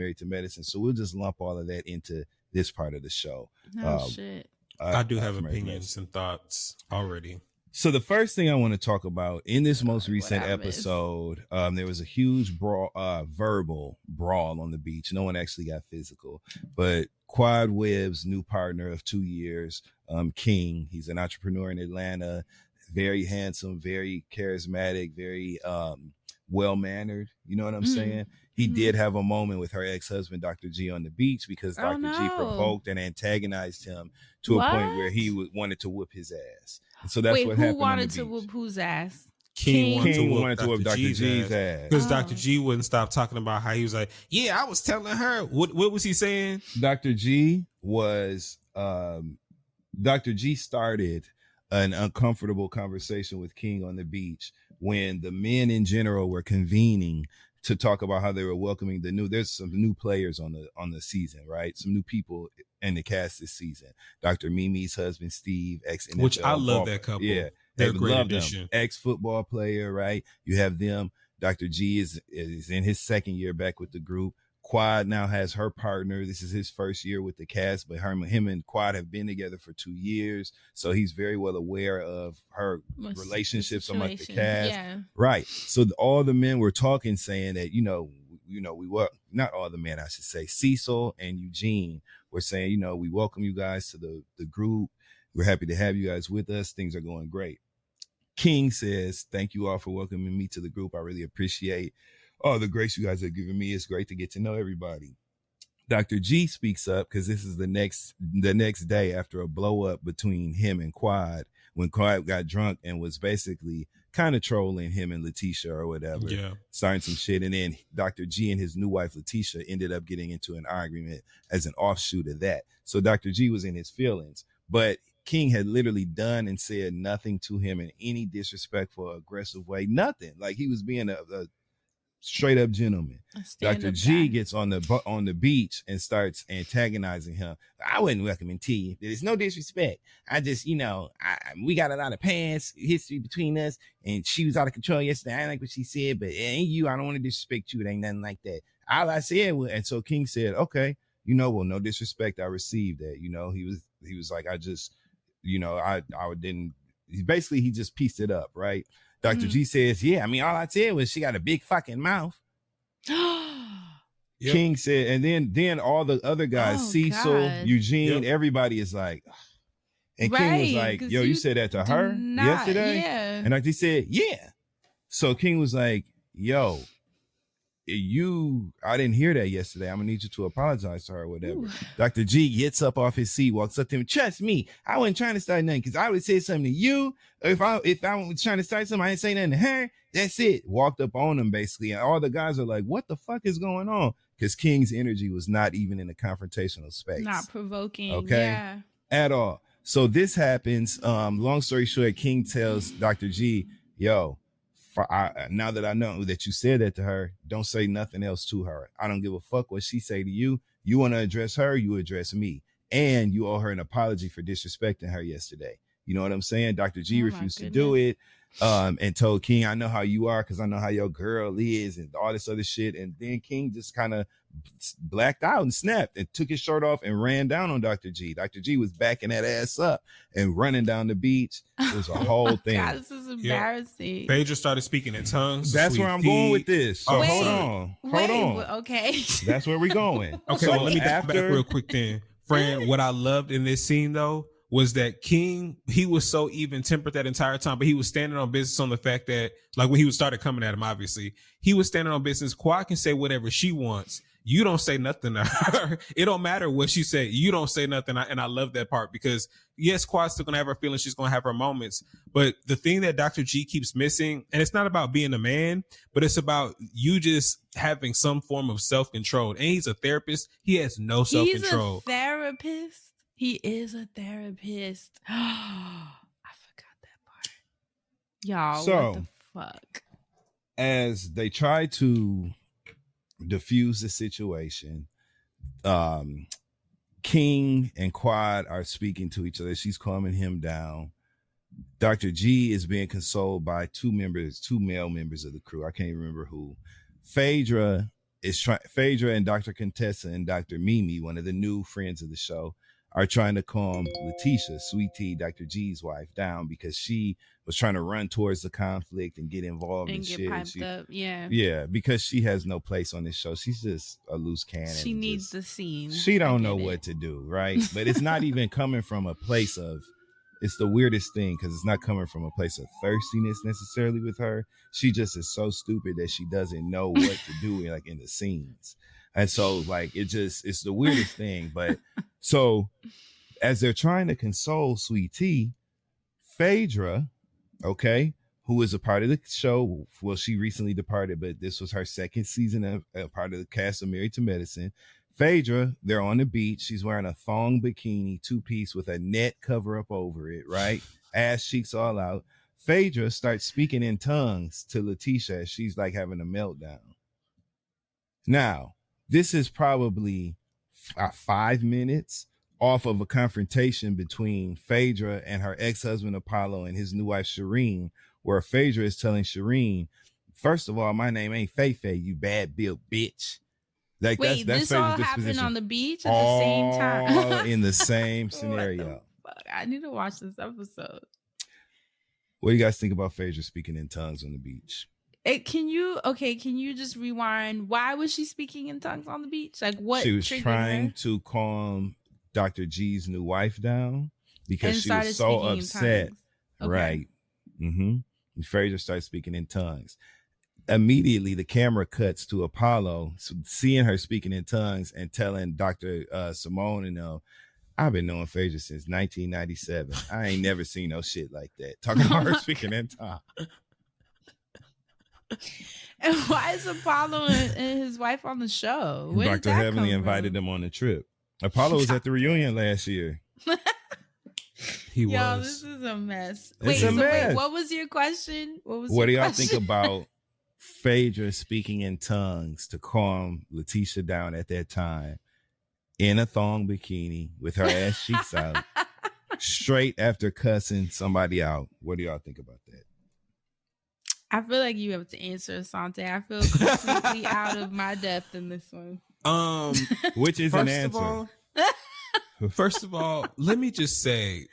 married to medicine. So we'll just lump all of that into this part of the show. Shit. I do have opinions and thoughts already. So the first thing I want to talk about in this most recent episode, there was a huge verbal brawl on the beach. No one actually got physical, but Quad Webb's new partner of 2 years, King, he's an entrepreneur in Atlanta, very handsome, very charismatic, very well-mannered. You know what I'm saying? He did have a moment with her ex-husband, Dr. G, on the beach because Dr. G provoked and antagonized him to a point where he wanted to whoop his ass. And so that's what happened. Who wanted to whoop whose ass? King wanted to whoop Dr. G's ass. Because Dr. G wouldn't stop talking about how he was like, yeah, I was telling her. What was he saying? Dr. G was, Dr. G started an uncomfortable conversation with King on the beach when the men in general were convening to talk about how they were welcoming there's some new players on the season, right? Some new people in the cast this season. Dr. Mimi's husband, Steve, ex-NFL. Which I love that couple. Yeah. They're a great addition. Ex-football player, right? You have them. Dr. G is in his second year back with the group. Quad now has her partner. This is his first year with the cast, but him and Quad have been together for 2 years. So he's very well aware of her relationships among the cast. Yeah. Right. So all the men were talking, saying that, we were not all the men, I should say. Cecil and Eugene were saying, we welcome you guys to the group. We're happy to have you guys with us. Things are going great. King says, thank you all for welcoming me to the group. I really appreciate all the grace you guys have given me. It's great to get to know everybody. Dr. G speaks up because this is the next day after a blow up between him and Quad, when Quad got drunk and was basically kind of trolling him and Letitia or whatever, starting some shit. And then Dr. G and his new wife, Letitia, ended up getting into an argument as an offshoot of that. So Dr. G was in his feelings, but King had literally done and said nothing to him in any disrespectful or aggressive way. Nothing. Like he was being a straight up gentleman. Dr. G gets on the beach and starts antagonizing him. I wouldn't welcome him to you. There's no disrespect. I just, we got a lot of past history between us, and she was out of control yesterday. I didn't like what she said, but it ain't you. I don't want to disrespect you. It ain't nothing like that. All I said was, and so King said, okay, well, no disrespect. I received that. He was like, I just, I didn't. Basically, he just pieced it up, right? Dr. G says, yeah, all I said was she got a big fucking mouth. King said, and then all the other guys, Cecil, Eugene, everybody is like, and King was like, yo, you said that to her yesterday? Yeah. And Dr. G said, yeah. So King was like, yo, I didn't hear that yesterday. I'm gonna need you to apologize to her or whatever. Ooh. Dr. G gets up off his seat, walks up to him. Trust me, I wasn't trying to start nothing because I would have said something to you. If I was trying to start something, I didn't say nothing to her. That's it. Walked up on him basically. And all the guys are like, what the fuck is going on? Because King's energy was not even in a confrontational space. Not provoking. Okay. Yeah. At all. So this happens. Long story short, King tells Dr. G, yo, now that I know that you said that to her, don't say nothing else to her. I don't give a fuck what she say to you. You want to address her, you address me. And you owe her an apology for disrespecting her yesterday. You know what I'm saying? Dr. G refused to do it and told King, I know how you are because I know how your girl is and all this other shit. And then King just kind of blacked out and snapped and took his shirt off and ran down on Dr. G. Dr. G was backing that ass up and running down the beach. It was a whole thing. God, this is embarrassing. Phaedra started speaking in tongues. That's where I'm going with this. So hold on. Okay. That's where we're going. Okay, so well, let me back real quick then. Fran, what I loved in this scene though was that King, he was so even tempered that entire time, but he was standing on business on the fact that, like when he started coming at him, obviously, he was standing on business. Quad can say whatever she wants. You don't say nothing to her. It don't matter what she said. You don't say nothing. And I love that part because yes, Quad's still going to have her feelings. She's going to have her moments. But the thing that Dr. G keeps missing, and it's not about being a man, but it's about you just having some form of self-control. And he's a therapist. He has no self-control. He's a therapist. He is a therapist. I forgot that part. Y'all, what the fuck? As they try to diffuse the situation, King and Quad are speaking to each other. She's calming him down. Dr. G is being consoled by two male members of the crew. I can't remember who. Phaedra Phaedra and Dr. Contessa and Dr. Mimi, one of the new friends of the show, are trying to calm Letitia, Sweet Tea, Dr. G's wife, down because she was trying to run towards the conflict and get involved in shit. Piped up. Yeah, because she has no place on this show. She's just a loose cannon. She needs the scene. She don't know what to do, right? But it's not even coming from a place of, it's the weirdest thing because it's not coming from a place of thirstiness necessarily with her. She just is so stupid that she doesn't know what to do like in the scenes. And so like, it's the weirdest thing. But so as they're trying to console Sweet Tea, Phaedra, okay, who is a part of the show. Well, she recently departed, but this was her second season of a part of the cast of Married to Medicine. Phaedra, they're on the beach. She's wearing a thong bikini, 2-piece with a net cover up over it, right? Ass cheeks all out. Phaedra starts speaking in tongues to Letitia as she's like having a meltdown. Now, this is probably 5 minutes off of a confrontation between Phaedra and her ex-husband Apollo and his new wife Shireen, where Phaedra is telling Shireen, first of all, my name ain't Feifei, you bad built bitch. Like, wait, that's this all happened on the beach at the same time? In the same scenario. I need to watch this episode. What do you guys think about Phaedra speaking in tongues on the beach? Can you just rewind? Why was she speaking in tongues on the beach? Like, what? She was trying to calm Dr. G's new wife down because she was so upset. Okay. Right. Mm-hmm. And Phaedra started speaking in tongues. Immediately, the camera cuts to Apollo, seeing her speaking in tongues and telling Dr. Simone, I've been knowing Phaedra since 1997. I ain't never seen no shit like that. Talking about her speaking in tongues. And why is Apollo and his wife on the show? Dr. Heavenly invited them on the trip. Apollo was at the reunion last year. He was. Yo, this is a mess. Wait, what was your question? What do y'all think about Phaedra speaking in tongues to calm Letitia down at that time in a thong bikini with her ass cheeks out, straight after cussing somebody out? What do y'all think about that? I feel like you have to answer, Asante. I feel completely out of my depth in this one. Which is an answer. First of all, let me just say,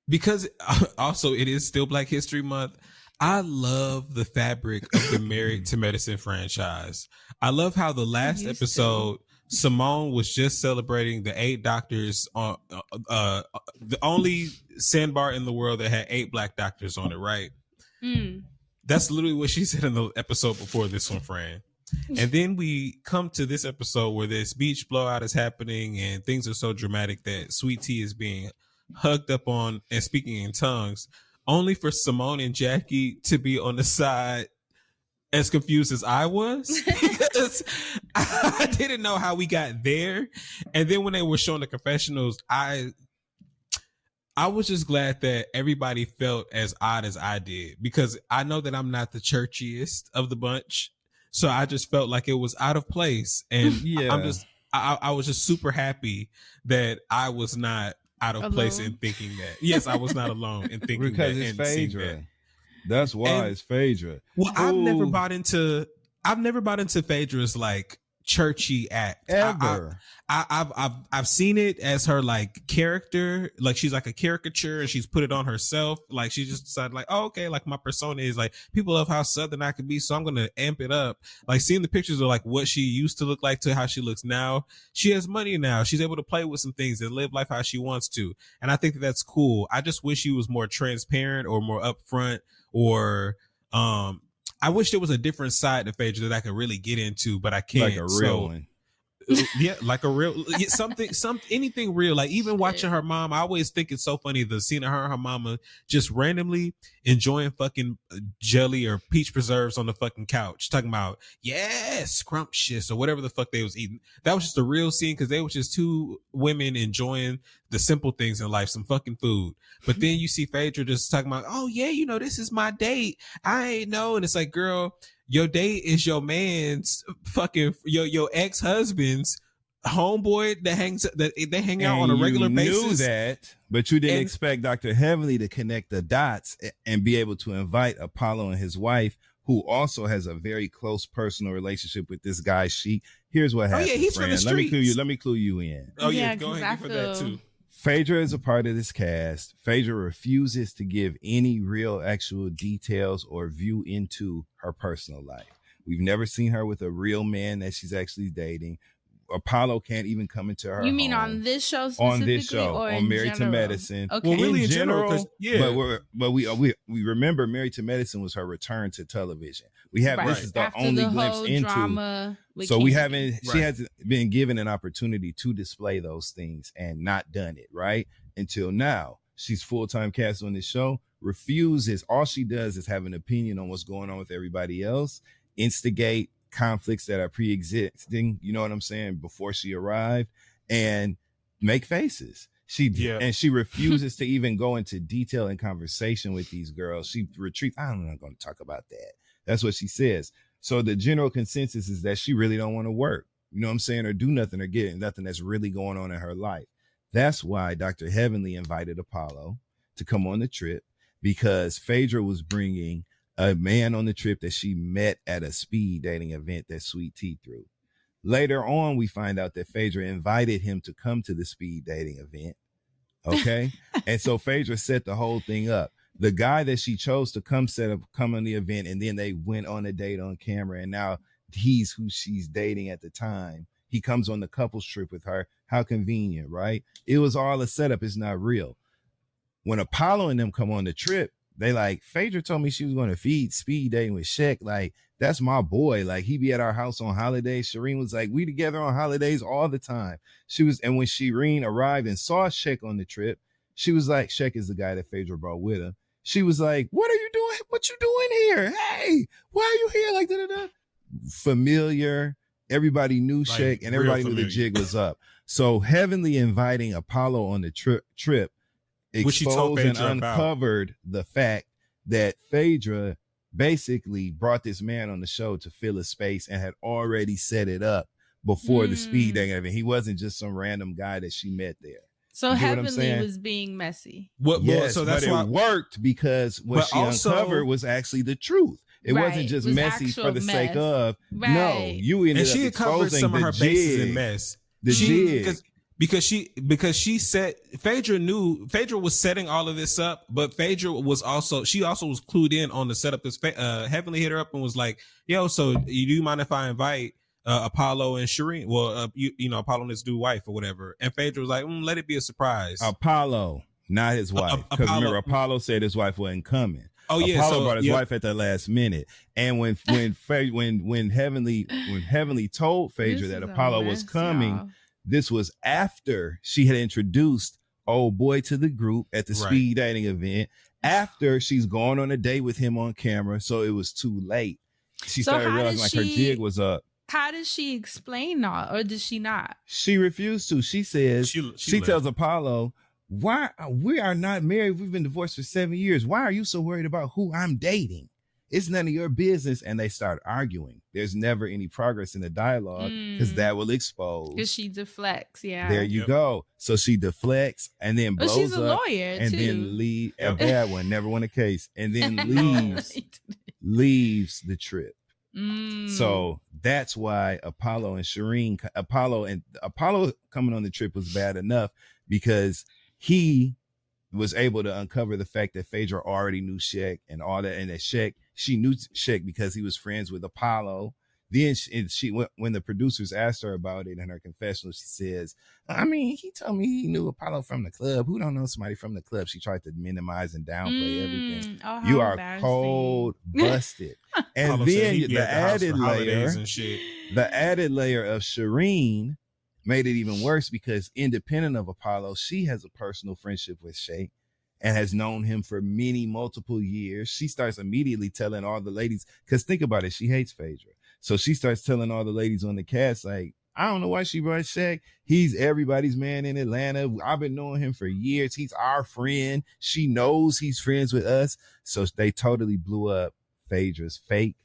because also it is still Black History Month, I love the fabric of the Married to Medicine franchise. I love how the last episode, Simone was just celebrating the 8 doctors on the only sandbar in the world that had 8 Black doctors on it, right? That's literally what she said in the episode before this one, Fran. And then we come to this episode where this beach blowout is happening and things are so dramatic that Sweet Tea is being hugged up on and speaking in tongues, only for Simone and Jackie to be on the side as confused as I was, because I didn't know how we got there. And then when they were showing the confessionals, I was just glad that everybody felt as odd as I did, because I know that I'm not the churchiest of the bunch. So I just felt like it was out of place. And I was just super happy that I was not out of place in thinking that. Yes, I was not alone in thinking because that. Because it's Phaedra. That's why it's Phaedra. Well, I've never bought into Phaedra's like churchy act ever. I've seen it as her like character, like she's like a caricature and she's put it on herself. Like she just decided like, oh, okay, like my persona is like, people love how Southern I could be, so I'm gonna amp it up. Like seeing the pictures of like what she used to look like to how she looks now. She has money now. She's able to play with some things and live life how she wants to. And I think that that's cool. I just wish she was more transparent or more upfront, or I wish there was a different side to Phaedra that I could really get into, but I can't. Like a real one. Yeah, like a real anything real. Like even watching her mom, I always think it's so funny the scene of her and her mama just randomly enjoying fucking jelly or peach preserves on the fucking couch, talking about scrumptious or whatever the fuck they was eating. That was just a real scene because they were just 2 women enjoying the simple things in life, some fucking food. But then you see Phaedra just talking about, oh yeah, you know, this is my date. I ain't know. And it's like, girl, your date is your man's fucking your ex-husband's homeboy that they hang out on a regular basis. You knew that, but you didn't expect Dr. Heavenly to connect the dots and be able to invite Apollo and his wife who also has a very close personal relationship with this guy, Sheik. Here's what happened. Oh yeah, he's from the streets. Let me clue you in. Oh yeah, Yeah, go 'cause ahead I and give her that feel- too. Phaedra is a part of this cast. Phaedra refuses to give any real actual details or view into her personal life. We've never seen her with a real man that she's actually dating. Apollo can't even come into her You mean home. on this show specifically, On this show, or on in Married to general? Medicine. Okay. Well, really in general, 'cause, yeah. but we remember Married to Medicine was her return to television. We have Right. this is the After only the glimpse whole into drama with so we Kennedy. haven't she Right. hasn't been given an opportunity to display those things and not done it, right? Until now. She's full-time cast on this show, refuses. All she does is have an opinion on what's going on with everybody else, instigate conflicts that are pre-existing, you know what I'm saying, before she arrived, and make faces. She refuses to even go into detail and conversation with these girls. She retreats. I'm not going to talk about that. That's what she says. So the general consensus is that she really don't want to work, you know what I'm saying, or do nothing or get nothing that's really going on in her life. That's why Dr. Heavenly invited Apollo to come on the trip, because Phaedra was bringing a man on the trip that she met at a speed dating event that Sweet Tea threw. Later on, we find out that Phaedra invited him to come to the speed dating event. Okay. And so Phaedra set the whole thing up. The guy that she chose to come on the event, and then they went on a date on camera, and now he's who she's dating at the time. He comes on the couples trip with her. How convenient, right? It was all a setup. It's not real. When Apollo and them come on the trip, they like, Phaedra told me she was going to feed speed dating with Shaq. Like, that's my boy. Like, he be at our house on holidays. Shireen was like, we together on holidays all the time. And when Shireen arrived and saw Shaq on the trip, she was like, Shaq is the guy that Phaedra brought with her. She was like, what are you doing? What you doing here? Hey, why are you here? Like, da-da-da. Familiar. Everybody knew Shaq, and everybody knew the jig was up. So Heavenly inviting Apollo on the trip exposed and uncovered the fact that Phaedra basically brought this man on the show to fill a space and had already set it up before the speed dating event. He wasn't just some random guy that she met there. So Heavenly was being messy. Yes, so that's why it worked, because what she uncovered was actually the truth. It wasn't just messy for the sake of. Right. No, you ended up exposing some of her bases in mess. The jig. Because she said Phaedra was setting all of this up, but Phaedra was also was clued in on the setup. This Heavenly hit her up and was like, "Yo, so you do mind if I invite Apollo and Shireen? Well, you know, Apollo and his new wife or whatever." And Phaedra was like, "Let it be a surprise." Apollo, not his wife, because remember, Apollo said his wife wasn't coming. Oh yeah, Apollo brought his wife at the last minute, and when Heavenly told Phaedra that Apollo was coming. Y'all. This was after she had introduced old boy to the group at the speed dating event, after she's gone on a date with him on camera. So it was too late. She started realizing like her jig was up. How does she explain that? Or does she not? She refused to. She says, she tells Apollo, why we are not married. We've been divorced for 7 years. Why are you so worried about who I'm dating? It's none of your business. And they start arguing. There's never any progress in the dialogue because that will expose. Because she deflects. Yeah. There you go. So she deflects and then blows she's a up lawyer and too. Then leave a bad one. Never won a case. And then leaves the trip. So that's why Apollo and Shireen, Apollo coming on the trip was bad enough because he was able to uncover the fact that Phaedra already knew Shaq and all that, and that she knew Shaq because he was friends with Apollo. Then she when the producers asked her about it in her confessional, she says, I mean, he told me he knew Apollo from the club. Who don't know somebody from the club? She tried to minimize and downplay everything. Oh, you are cold busted. And then the added layer of Shireen made it even worse because independent of Apollo, she has a personal friendship with Shaq and has known him for multiple years. She starts immediately telling all the ladies, because think about it, she hates Phaedra. So she starts telling all the ladies on the cast, like, I don't know why she brought Shaq. He's everybody's man in Atlanta. I've been knowing him for years. He's our friend. She knows he's friends with us. So they totally blew up Phaedra's fake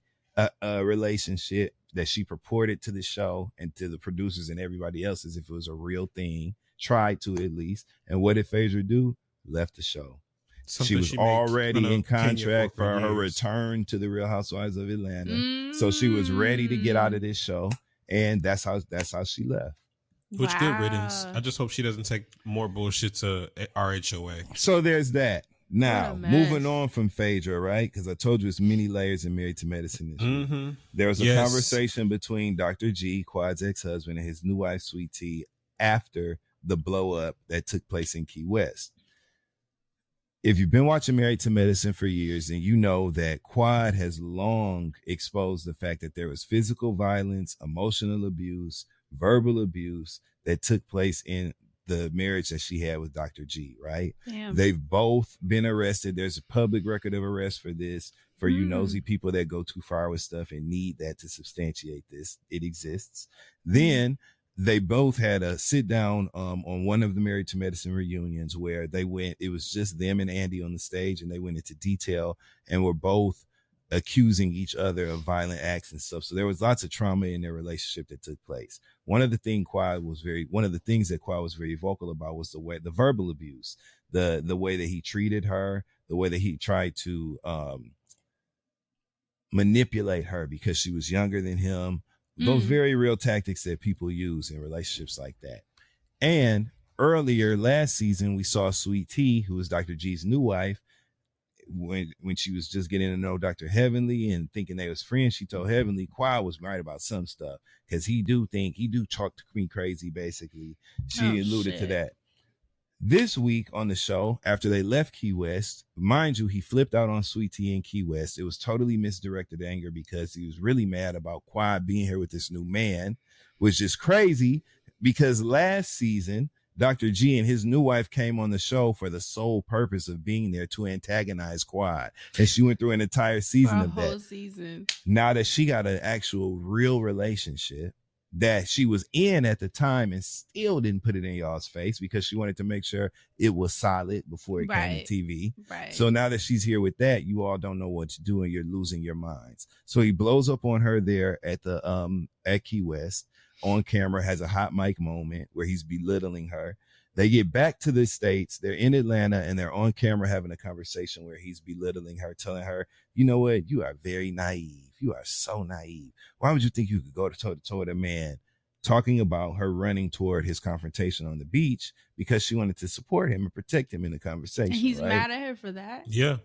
relationship that she purported to the show and to the producers and everybody else as if it was a real thing. Tried to, at least. And what did Phaedra do? Left the show. She was already in contract for her return to the Real Housewives of Atlanta. So she was ready to get out of this show, and that's how she left. Which good riddance. I just hope she doesn't take more bullshit to RHOA. So there's that. Now, moving on from Phaedra, right? Because I told you it's many layers in Married to Medicine this week. There was a conversation between Dr. G, Quad's ex-husband, and his new wife, Sweet Tea, after the blow-up that took place in Key West. If you've been watching Married to Medicine for years, then you know that Quad has long exposed the fact that there was physical violence, emotional abuse, verbal abuse that took place in the marriage that she had with Dr. G, right? Damn. They've both been arrested. There's a public record of arrest for this. For you nosy people that go too far with stuff and need that to substantiate this, it exists. Then they both had a sit down on one of the Married to Medicine reunions where it was just them and Andy on the stage, and they went into detail and were both accusing each other of violent acts and stuff. So there was lots of trauma in their relationship that took place. One of the things that Quad was very vocal about was the verbal abuse, the way that he treated her, the way that he tried to manipulate her because she was younger than him. Those very real tactics that people use in relationships like that. And earlier last season, we saw Sweet Tea, who was Dr. G's new wife, when she was just getting to know Dr. Heavenly and thinking they was friends, she told Heavenly Quad was right about some stuff because he do talk to me crazy, basically. She alluded to that. This week on the show, after they left Key West, mind you, he flipped out on Sweet Tea in Key West. It was totally misdirected anger because he was really mad about Quad being here with this new man, which is crazy because last season, Dr. G and his new wife came on the show for the sole purpose of being there to antagonize Quad. And she went through an entire season of that. Season. Now that she got an actual real relationship that she was in at the time and still didn't put it in y'all's face because she wanted to make sure it was solid before it came to TV. Right. So now that she's here with that, you all don't know what to do and you're losing your minds. So he blows up on her there at at Key West on camera, has a hot mic moment where he's belittling her. They get back to the States. They're in Atlanta and they're on camera having a conversation where he's belittling her, telling her, you know what? You are very naive. You are so naive. Why would you think you could go toe with a man? Talking about her running toward his confrontation on the beach because she wanted to support him and protect him in the conversation. And he's mad at her for that? Yeah.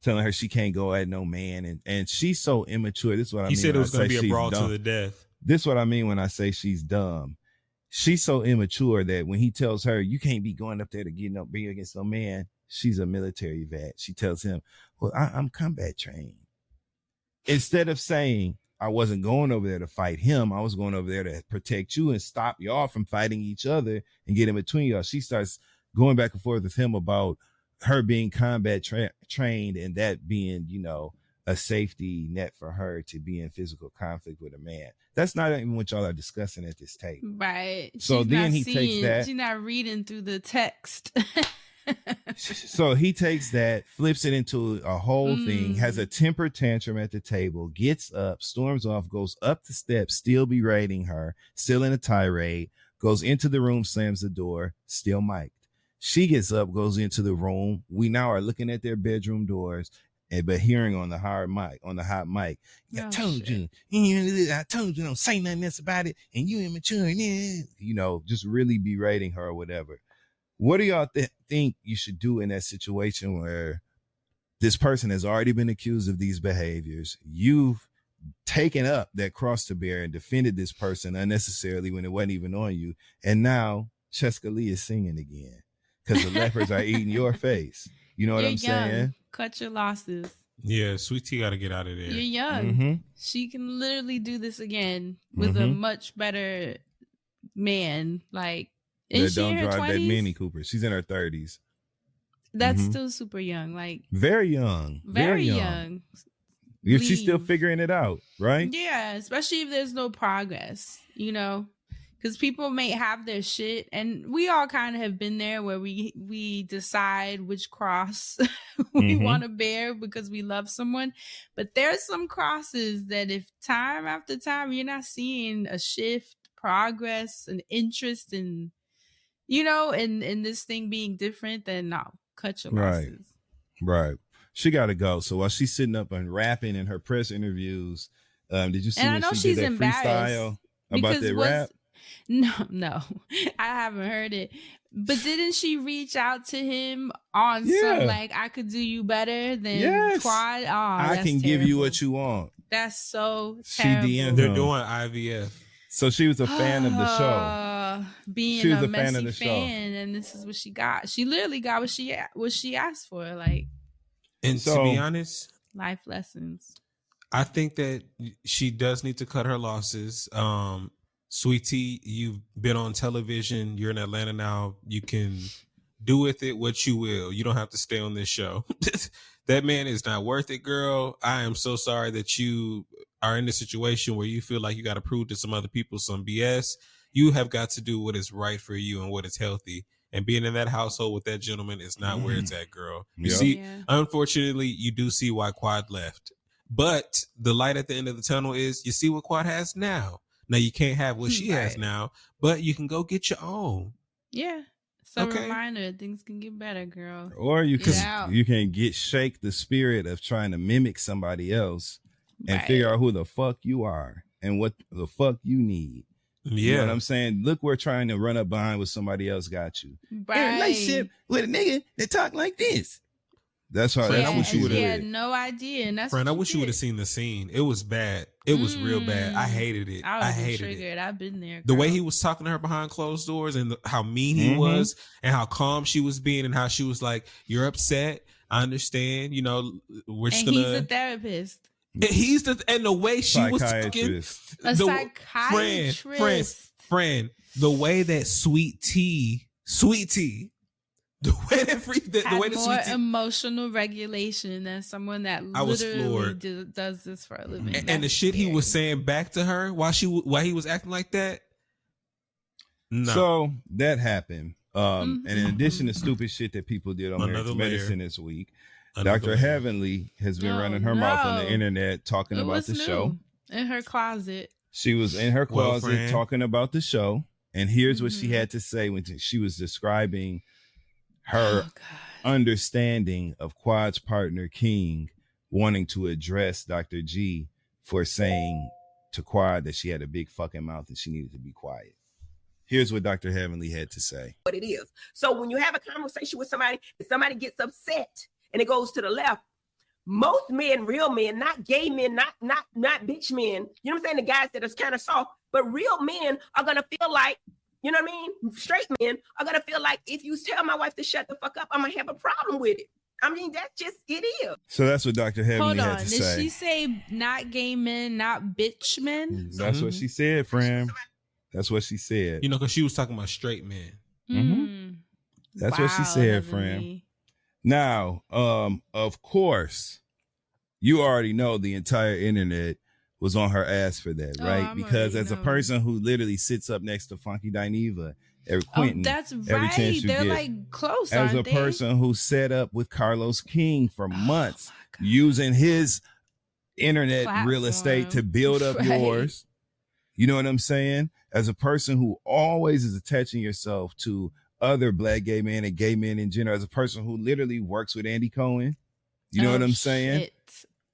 Telling her she can't go at no man. And she's so immature. This is what I mean. He said it was going to be a brawl dumb. to the death. This is what I mean when I say she's dumb. She's so immature that when he tells her, you can't be going up there to be against no man, she's a military vet. She tells him, well, I'm combat trained. Instead of saying, I wasn't going over there to fight him, I was going over there to protect you and stop y'all from fighting each other and get in between y'all. She starts going back and forth with him about her being combat trained and that being, a safety net for her to be in physical conflict with a man. That's not even what y'all are discussing at this table. Right. So then he takes that. She's not reading through the text. So he takes that, flips it into a whole thing, has a temper tantrum at the table, gets up, storms off, goes up the steps, still berating her, still in a tirade, goes into the room, slams the door, still mic'd. She gets up, goes into the room. We now are looking at their bedroom doors, but hearing on the hot mic, I told you, don't say nothing else about it, and you immature, just really berating her or whatever. What do y'all think you should do in that situation where this person has already been accused of these behaviors? You've taken up that cross to bear and defended this person unnecessarily when it wasn't even on you. And now Cheska Lee is singing again because the leopards are eating your face. You know what I'm saying? Cut your losses. Yeah, Sweet Tea got to get out of there. You're young. She can literally do this again with a much better man. Like, that don't drive that Mini Cooper. She's in her 30s. That's still super young. Like, very young. Very young. If she's still figuring it out, right? Yeah, especially if there's no progress, because people may have their shit, and we all kind of have been there where we decide which cross we want to bear because we love someone. But there's some crosses that if time after time you're not seeing a shift, progress, and interest in, in this thing being different, then no, cut your losses. Right. She got to go. So while she's sitting up and rapping in her press interviews, did you see And I when know she she's did that embarrassed freestyle about because that rap? no, I haven't heard it. But didn't she reach out to him on some Yeah. like I could do you better than Yes. Quad? Oh, I that's can give terrible. you what you want. That's so She terrible. DM'd They're him. doing IVF. So she was a fan of the show. Being She was a a fan of messy the show. fan, and this is what she got. She literally got what she asked for, like And So- to be honest, life lessons. I think that she does need to cut her losses. Sweetie, you've been on television. You're in Atlanta now. You can do with it what you will. You don't have to stay on this show. That man is not worth it, girl. I am so sorry that you are in a situation where you feel like you got to prove to some other people some BS. You have got to do what is right for you and what is healthy. And being in that household with that gentleman is not where it's at, girl. You Yep. see, unfortunately, you do see why Quad left. But the light at the end of the tunnel is you see what Quad has now. Now you can't have what she has now, but you can go get your own. Yeah. So Okay. reminder, things can get better, girl. Or you Get out. can shake the spirit of trying to mimic somebody else and Right. figure out who the fuck you are and what the fuck you need. You know what I'm saying? Look, we're trying to run up behind what somebody else got you. Right. In a relationship with a nigga that talk like this. That's how Friend, that's I what wish you you She would've- had no idea, and that's Friend, I what wish you would have seen the scene. It was bad. It was real bad. I hated it. I I was hated triggered. it. I've been there. The way girl. he was talking to her behind closed doors and how mean he Mhm. was and how calm she was being and how she was like, you're upset. I understand. You know, we're just and gonna. he's a therapist, And the way she was talking. a psychiatrist. Friend, the way that Sweet Tea, the way that More Sweet Tea, emotional regulation than someone that I was literally floored. does this for a living. and the shit he was saying back to her while he was acting like that. No. So that happened. And in addition to stupid shit that people did on Another Marriage layer. Medicine this week, Another Dr. layer. Heavenly has been running her mouth on the internet talking about the show. In her closet. She was in her Well, closet friend. talking about the show. And here's what she had to say when she was describing her understanding of Quad's partner, King, wanting to address Dr. G for saying to Quad that she had a big fucking mouth and she needed to be quiet. Here's what Dr. Heavenly had to say. What it is. So when you have a conversation with somebody, if somebody gets upset and it goes to the left, most men, real men, not gay men, not bitch men, you know what I'm saying? The guys that are kind of soft, but real men are gonna feel like, you know what I mean? Straight men are gonna feel like if you tell my wife to shut the fuck up, I'm gonna have a problem with it. I mean, that's just it is. So that's what Dr. Heavenly Hold had on. to Did say. she say not gay men, not bitch men? That's what she said, friend. That's what she said. You know, because she was talking about straight men. That's what she said, friend. Heavenly. Now, of course, you already know the entire internet was on her ass for that, right? I'm Because already as a knowing. person who literally sits up next to Funky Dineva every Quentin, that's every right. chance you They're get, like close, as a aren't they? person who set up with Carlos King for months, using his internet real estate to build up Right. yours. You know what I'm saying? As a person who always is attaching yourself to other black gay men and gay men in general, as a person who literally works with Andy Cohen, you know what I'm saying? Shit.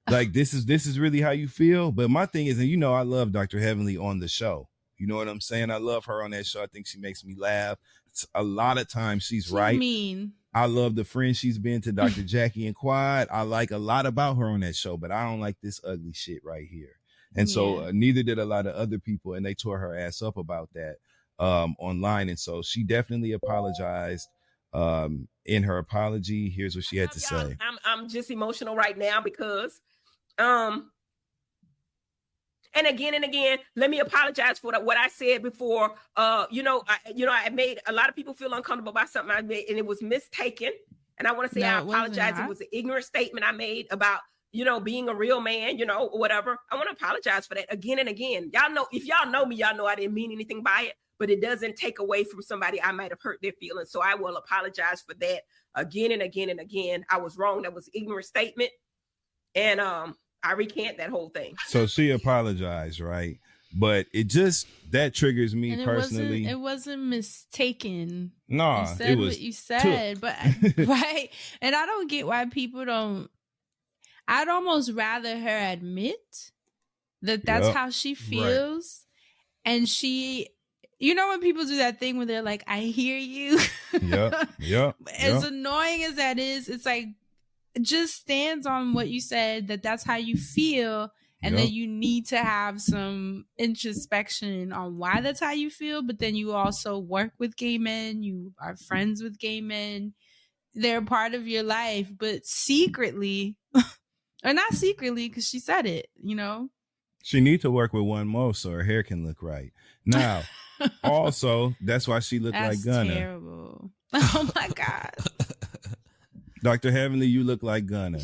Like this is really how you feel. But my thing is, and you know, I love Dr. Heavenly on the show. You know what I'm saying? I love her on that show. I think she makes me laugh. It's a lot of times she's right. Mean. I love the friend she's been to Dr. Jackie and Quad. I like a lot about her on that show, but I don't like this ugly shit right here. And so neither did a lot of other people, and they tore her ass up about that online. And so she definitely apologized. In her apology, here's what she had to say. I'm just emotional right now because and again, let me apologize for what I said before. I made a lot of people feel uncomfortable about something I made, and it was mistaken. And I want to say I apologize. It was an ignorant statement I made about, being a real man, or whatever. I want to apologize for that again and again. Y'all know, if y'all know me, y'all know I didn't mean anything by it, but it doesn't take away from somebody I might have hurt their feelings. So I will apologize for that again and again and again. I was wrong. That was an ignorant statement. And I recant that whole thing. So she apologized, right? But that triggers me and personally. It wasn't mistaken. No, you said what you said, but right. And I don't get why people don't. I'd almost rather her admit that that's how she feels, and she. You know when people do that thing where they're like, "I hear you." Yeah. As annoying as that is, it's like just stands on what you said. That's how you feel. And then you need to have some introspection on why that's how you feel. But then you also work with gay men. You are friends with gay men. They're a part of your life. But secretly, or not secretly, because she said it, you know? She needs to work with one more so her hair can look right. Now, also, that's why she looked like Gunna. That's terrible. Oh, my God. Dr. Heavenly, you look like Gunna.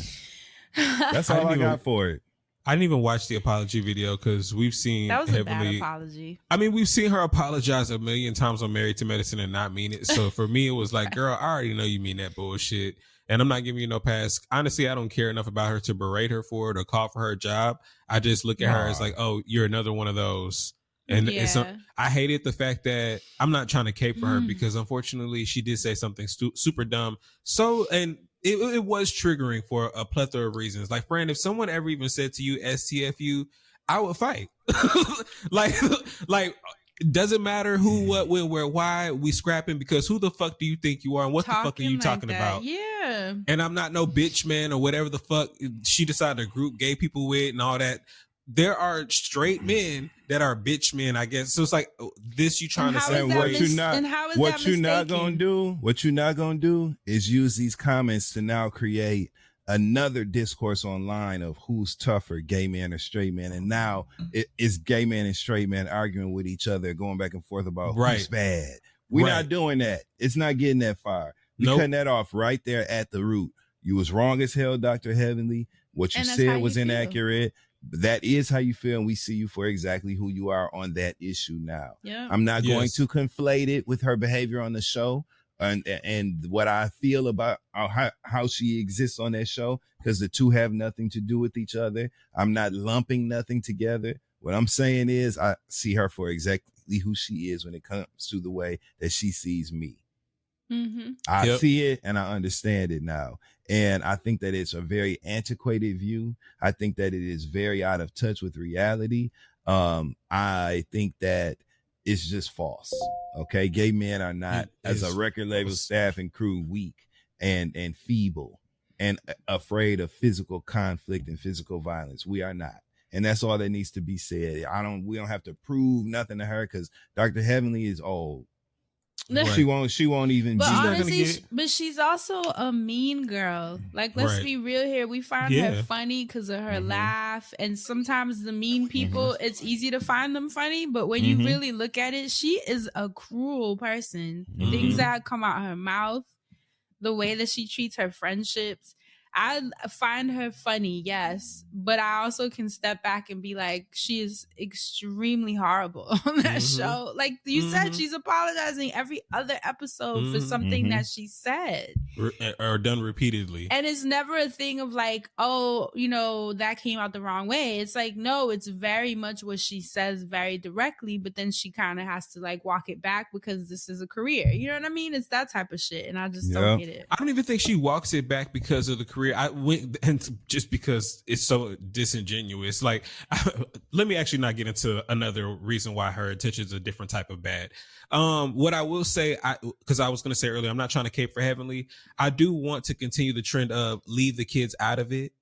That's all I got for it. I didn't even watch the apology video because we've seen that was Heavenly, a bad apology. I mean, we've seen her apologize a million times on Married to Medicine and not mean it. So for me, it was like, girl, I already know you mean that bullshit. And I'm not giving you no pass. Honestly, I don't care enough about her to berate her for it or call for her job. I just look at her as like, oh, you're another one of those. And I hated the fact that I'm not trying to cape for her because unfortunately she did say something super dumb. So, and it was triggering for a plethora of reasons. Like, Fran, if someone ever even said to you STFU, I would fight. like, doesn't matter who, what, when, where, why, we scrapping because who the fuck do you think you are and what the fuck are you talking about? Yeah. And I'm not no bitch man or whatever the fuck she decided to group gay people with and all that. There are straight men that are bitch men, I guess. So it's like this you trying to say what you're not gonna do is use these comments to now create another discourse online of who's tougher, gay man or straight man. And now it's gay man and straight man arguing with each other, going back and forth about who's bad. We're not doing that. It's not getting that far. We're cutting that off right there at the root. You was wrong as hell, Dr. Heavenly. What you said was inaccurate. That is how you feel, and we see you for exactly who you are on that issue now. Yeah. I'm not going to conflate it with her behavior on the show and what I feel about how she exists on that show, because the two have nothing to do with each other. I'm not lumping nothing together. What I'm saying is I see her for exactly who she is when it comes to the way that she sees me. Mm-hmm. I see it and I understand it now. And I think that it's a very antiquated view. I think that it is very out of touch with reality. I think that it's just false. Okay. Gay men are not, as a record label staff and crew, weak and feeble and afraid of physical conflict and physical violence. We are not. And that's all that needs to be said. We don't have to prove nothing to her because Dr. Heavenly is old. Right. She won't even. But honestly, but she's also a mean girl. Like, let's be real here. We find her funny because of her laugh, and sometimes the mean people, it's easy to find them funny. But when you really look at it, she is a cruel person. Things that come out her mouth, the way that she treats her friendships. I find her funny, yes, but I also can step back and be like, she is extremely horrible on that show. Like you said, she's apologizing every other episode for something that she said or done repeatedly. And it's never a thing of like, oh, you know, that came out the wrong way. It's like, no, it's very much what she says very directly, but then she kind of has to like walk it back because this is a career. You know what I mean? It's that type of shit. And I just don't get it. I don't even think she walks it back because of the career. I went and just because it's so disingenuous. Like, let me actually not get into another reason why her intentions are a different type of bad. What I will say, because I was going to say earlier, I'm not trying to cape for Heavenly. I do want to continue the trend of leave the kids out of it.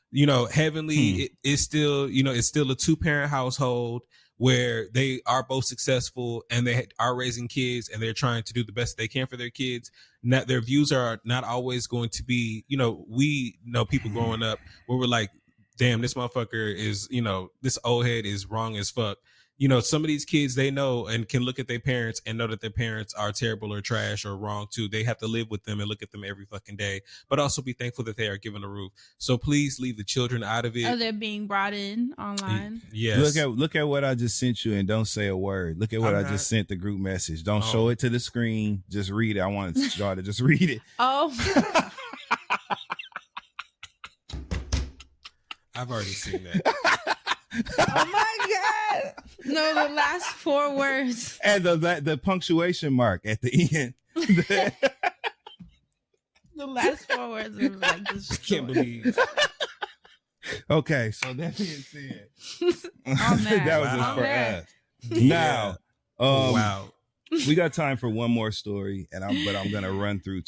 You know, Heavenly is still, you know, it's still a 2-parent household where they are both successful and they are raising kids and they're trying to do the best they can for their kids. Not, their views are not always going to be, you know, we know people growing up where we're like, damn, this motherfucker is, you know, this old head is wrong as fuck. You know, some of these kids, they know and can look at their parents and know that their parents are terrible or trash or wrong too. They have to live with them and look at them every fucking day, but also be thankful that they are given a roof. So please leave the children out of it. Oh, they're being brought in online. Yes. Look at what I just sent you and don't say a word. Look at what I just sent the group message. Don't show it to the screen. Just read it. I want y'all to just read it. Oh. I've already seen that. Oh my God. No, the last 4 words. And the punctuation mark at the end. The last 4 words are like this. I can't believe. Okay, so that being said, I'm mad. that was Wow. just for mad. us. Now, wow. we got time for one more story, but I'm gonna run through